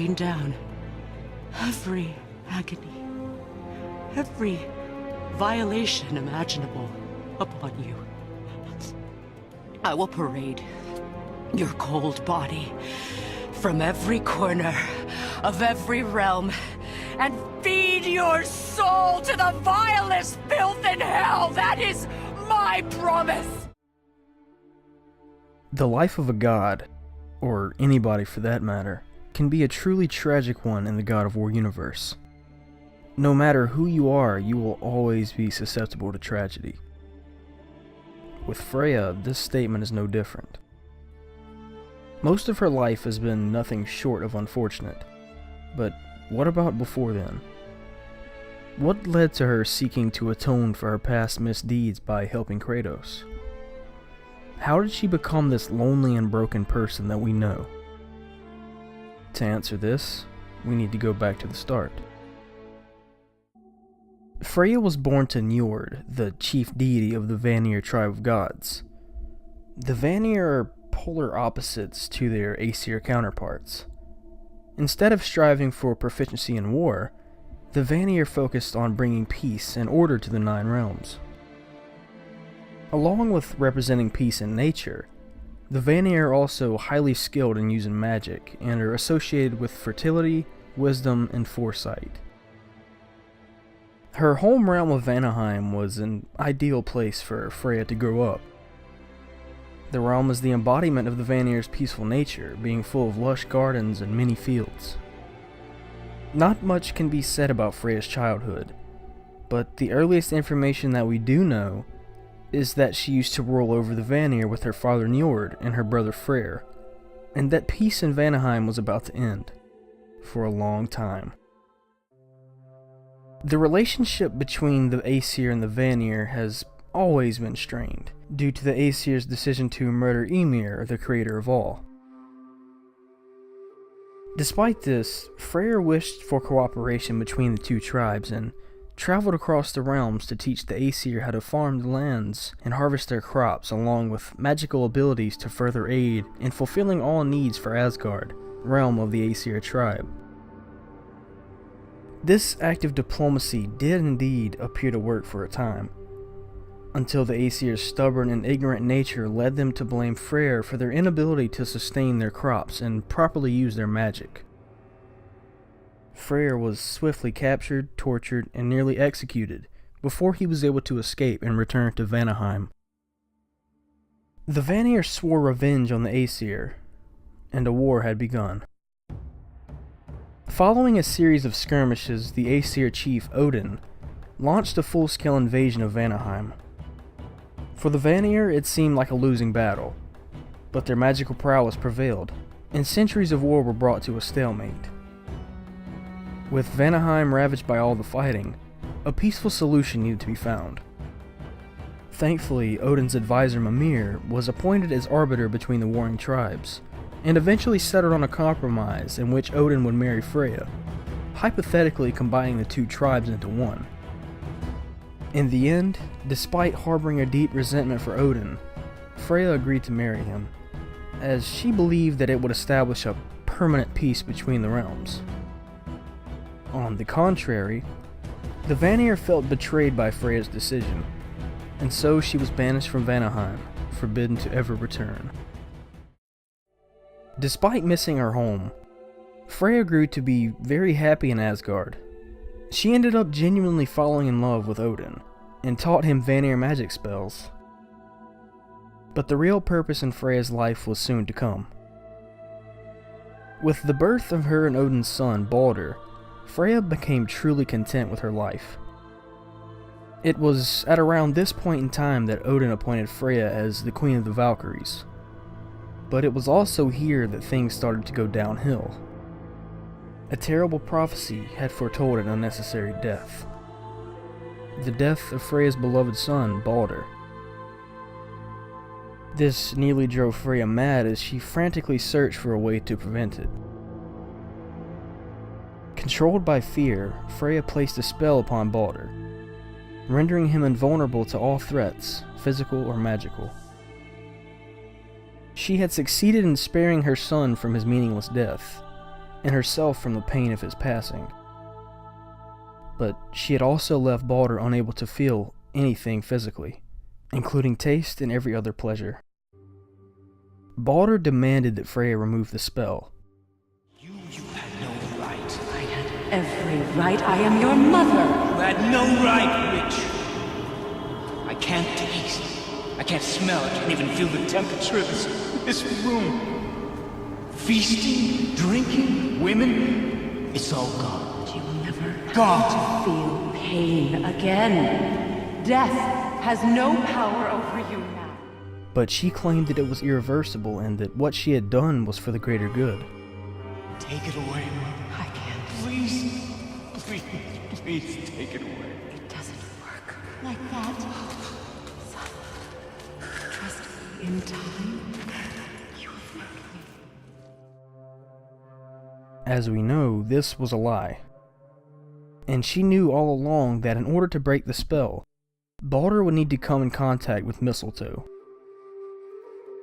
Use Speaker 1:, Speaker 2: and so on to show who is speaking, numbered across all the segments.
Speaker 1: rain down every agony, every violation imaginable upon you. I will parade your cold body from every corner of every realm and feed your soul to the vilest filth in hell. That is my promise.
Speaker 2: The life of a god, or anybody for that matter, can be a truly tragic one in the God of War universe. No matter who you are, you will always be susceptible to tragedy. With Freya, this statement is no different. Most of her life has been nothing short of unfortunate, but what about before then? What led to her seeking to atone for her past misdeeds by helping Kratos? How did she become this lonely and broken person that we know? To answer this, we need to go back to the start. Freya was born to Njord, the chief deity of the Vanir tribe of gods. The Vanir are polar opposites to their Aesir counterparts. Instead of striving for proficiency in war, the Vanir focused on bringing peace and order to the Nine Realms. Along with representing peace in nature, the Vanir are also highly skilled in using magic and are associated with fertility, wisdom, and foresight. Her home realm of Vanaheim was an ideal place for Freya to grow up. The realm is the embodiment of the Vanir's peaceful nature, being full of lush gardens and many fields. Not much can be said about Freya's childhood, but the earliest information that we do know is that she used to rule over the Vanir with her father Njord and her brother Freyr, and that peace in Vanaheim was about to end, for a long time. The relationship between the Aesir and the Vanir has always been strained, due to the Aesir's decision to murder Ymir, the creator of all. Despite this, Freyr wished for cooperation between the two tribes and traveled across the realms to teach the Aesir how to farm the lands and harvest their crops, along with magical abilities to further aid in fulfilling all needs for Asgard, realm of the Aesir tribe. This act of diplomacy did indeed appear to work for a time, until the Aesir's stubborn and ignorant nature led them to blame Freyr for their inability to sustain their crops and properly use their magic. Freyr was swiftly captured, tortured, and nearly executed before he was able to escape and return to Vanaheim. The Vanir swore revenge on the Aesir, and a war had begun. Following a series of skirmishes, the Aesir chief Odin launched a full-scale invasion of Vanaheim. For the Vanir, it seemed like a losing battle, but their magical prowess prevailed, and centuries of war were brought to a stalemate. With Vanaheim ravaged by all the fighting, a peaceful solution needed to be found. Thankfully, Odin's advisor Mimir was appointed as arbiter between the warring tribes, and eventually settled on a compromise in which Odin would marry Freya, hypothetically combining the two tribes into one. In the end, despite harboring a deep resentment for Odin, Freya agreed to marry him, as she believed that it would establish a permanent peace between the realms. On the contrary, the Vanir felt betrayed by Freya's decision, and so she was banished from Vanaheim, forbidden to ever return. Despite missing her home, Freya grew to be very happy in Asgard. She ended up genuinely falling in love with Odin, and taught him Vanir magic spells. But the real purpose in Freya's life was soon to come. With the birth of her and Odin's son, Baldur, Freya became truly content with her life. It was at around this point in time that Odin appointed Freya as the Queen of the Valkyries. But it was also here that things started to go downhill. A terrible prophecy had foretold an unnecessary death. The death of Freya's beloved son, Baldur. This nearly drove Freya mad as she frantically searched for a way to prevent it. Controlled by fear, Freya placed a spell upon Baldur, rendering him invulnerable to all threats, physical or magical. She had succeeded in sparing her son from his meaningless death, and herself from the pain of his passing. But she had also left Baldur unable to feel anything physically, including taste and every other pleasure. Baldur demanded that Freya remove the spell.
Speaker 3: You had no right.
Speaker 1: I had every right. I am your mother.
Speaker 3: You had no right, witch. I can't taste. I can't smell. I can't even feel the temperature of this room. Feasting, drinking, women, it's all gone.
Speaker 1: You will never
Speaker 3: Gone.
Speaker 1: feel pain again. Death has no power over you now.
Speaker 2: But she claimed that it was irreversible and that what she had done was for the greater good.
Speaker 3: Take it away, Mother.
Speaker 1: I can't.
Speaker 3: Please, please, please take it away.
Speaker 1: It doesn't work like that. Son, trust me. In time, you will thank me.
Speaker 2: As we know, this was a lie. And she knew all along that in order to break the spell, Baldur would need to come in contact with mistletoe,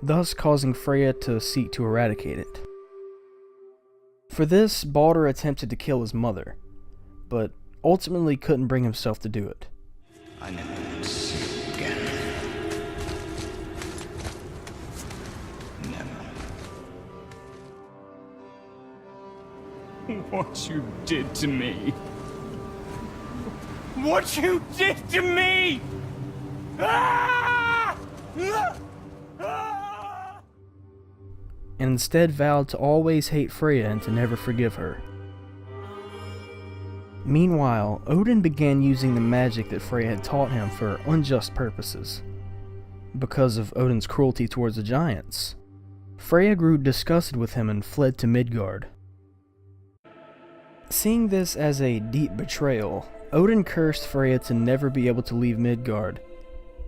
Speaker 2: thus causing Freya to seek to eradicate it. For this, Baldur attempted to kill his mother, but ultimately couldn't bring himself to do it.
Speaker 3: I never would see you again. Never. What you did to me. What you did to me! Ah! Ah!
Speaker 2: And instead vowed to always hate Freya and to never forgive her. Meanwhile, Odin began using the magic that Freya had taught him for unjust purposes. Because of Odin's cruelty towards the giants, Freya grew disgusted with him and fled to Midgard. Seeing this as a deep betrayal, Odin cursed Freya to never be able to leave Midgard,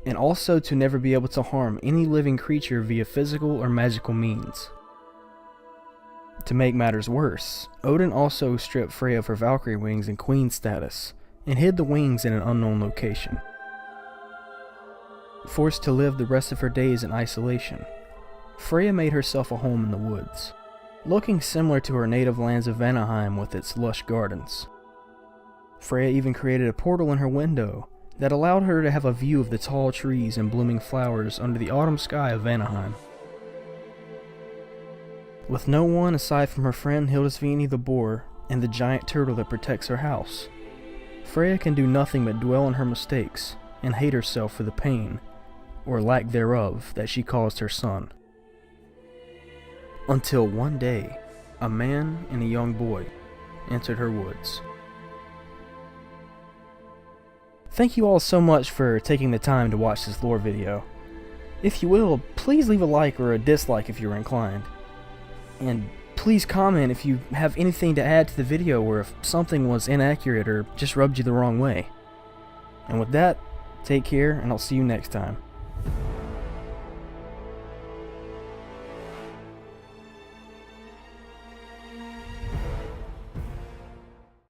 Speaker 2: and also to never be able to harm any living creature via physical or magical means. To make matters worse, Odin also stripped Freya of her Valkyrie wings and queen status, and hid the wings in an unknown location. Forced to live the rest of her days in isolation, Freya made herself a home in the woods, looking similar to her native lands of Vanaheim with its lush gardens. Freya even created a portal in her window that allowed her to have a view of the tall trees and blooming flowers under the autumn sky of Vanaheim. With no one aside from her friend Hildisvini the boar and the giant turtle that protects her house, Freya can do nothing but dwell on her mistakes and hate herself for the pain, or lack thereof, that she caused her son. Until one day, a man and a young boy entered her woods. Thank you all so much for taking the time to watch this lore video. If you will, please leave a like or a dislike if you're inclined. And please comment if you have anything to add to the video or if something was inaccurate or just rubbed you the wrong way. And with that, take care and I'll see you next time.